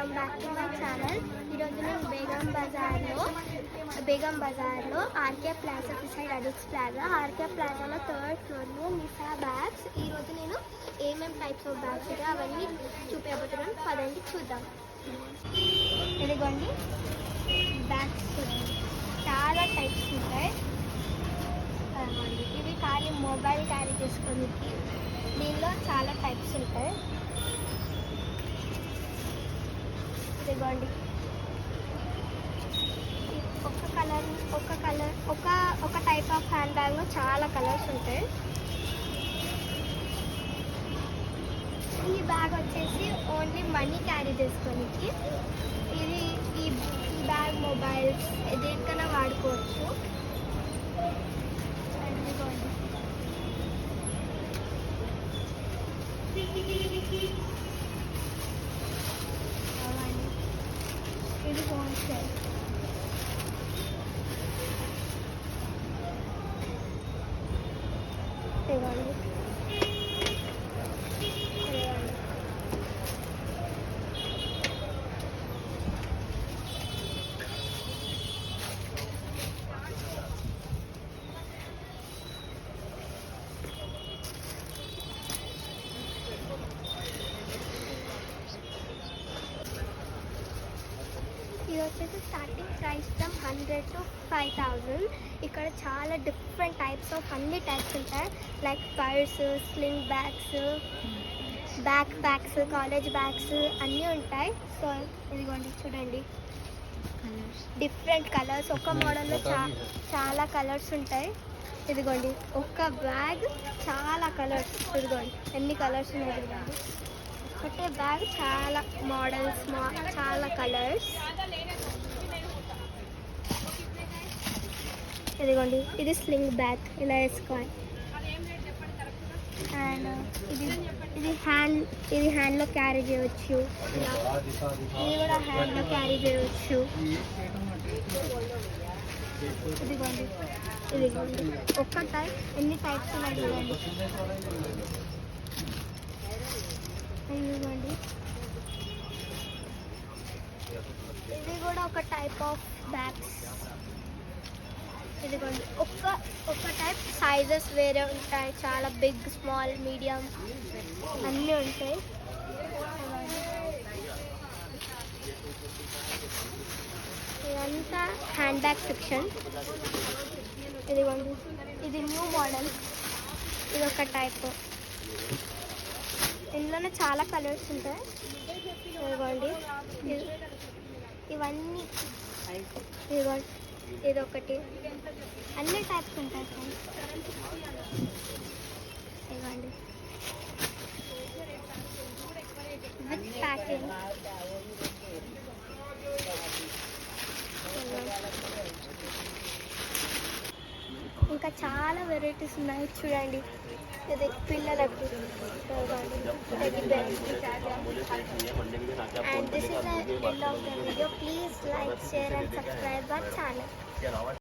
Welcome back to my channel. ఈరోజు నేను బేగం బజార్లో ఆర్కే ప్లాజా సైడ్ అడిక్స్ ప్లాజా ఆర్కే ప్లాజాలో థర్డ్ ఫ్లోర్లో నిసా బ్యాగ్స్. ఈరోజు నేను ఏమేమి టైప్స్ ఆఫ్ బ్యాగ్స్ ఉంటాయో అవన్నీ చూపించబోతున్నాను. పదండి చూద్దాం. ఇదిగోండి బ్యాగ్స్ చాలా టైప్స్ ఉంటాయి. ఇవి ఖాళీ మొబైల్ క్యారీ చేసుకోనికి. దీనిలో చాలా టైప్స్ ఉంటాయి. ఇదిగోండి ఒక టైప్ ఆఫ్ హ్యాండ్ బ్యాగ్లో చాలా కలర్స్ ఉంటాయి. ఈ బ్యాగ్ వచ్చేసి ఓన్లీ మనీ క్యారీ చేసుకోనికి. ఇది ఈ బ్యాగ్ మొబైల్స్ దేనికైనా వాడుకోవచ్చు. ఇది హోల్సేల్. ఇవ్వండి ఇది వచ్చేసి స్టార్టింగ్ ప్రైస్ ఫ్రమ్ 100 to 5000. ఇక్కడ చాలా డిఫరెంట్ టైప్స్ ఆఫ్ అన్ని టైప్స్ ఉంటాయి. Like purse, sling bags, back packs, college bags అన్నీ ఉంటాయి. సో ఇదిగోండి చూడండి, డిఫరెంట్ కలర్స్. ఒక మోడల్లో చాలా కలర్స్ ఉంటాయి. ఇదిగోండి ఒక బ్యాగ్ చాలా కలర్స్. ఇదిగోండి ఎన్ని కలర్స్ ఉన్నాయి. ఇదిగోండి ఒకటే బ్యాగ్ చాలా మోడల్స్, చాలా కలర్స్. ఇదిగోండి ఇది స్లింగ్ బ్యాగ్, ఇలా వేసుకోవాలి. అండ్ ఇది హ్యాండ్లో క్యారీ చేయవచ్చు. ఇది కూడా హ్యాండ్లో క్యారీ చేయవచ్చు. ఇదిగోండి ఒక్క టైప్ ఎన్ని టైప్స్ ఉన్నాయి. ఇదిగోండి ఇది కూడా ఒక టైప్ ఆఫ్ బ్యాగ్స్. ఇదిగోండి ఒక టైప్ సైజెస్ వేరే ఉంటాయి. చాలా బిగ్, స్మాల్, మీడియం అన్నీ ఉంటాయి. ఇదంతా హ్యాండ్ బ్యాగ్ సెక్షన్. ఇదిగోండి ఇది న్యూ మోడల్. ఇది ఒక టైప్. ఇందులోనే చాలా కలర్స్ ఉంటాయి. ఇదిగోండి ఇవన్నీ. ఇదిగోండి ఇది ఒకటి. అన్ని టైప్స్ ఉంటాయి. ఇవ్వండి విత్ ప్యాకింగ్. ఇంకా చాలా వెరైటీస్ ఉన్నాయి చూడండి. ఇది పిల్లలకు. And this is the end of the video. Please like, share and subscribe our channel.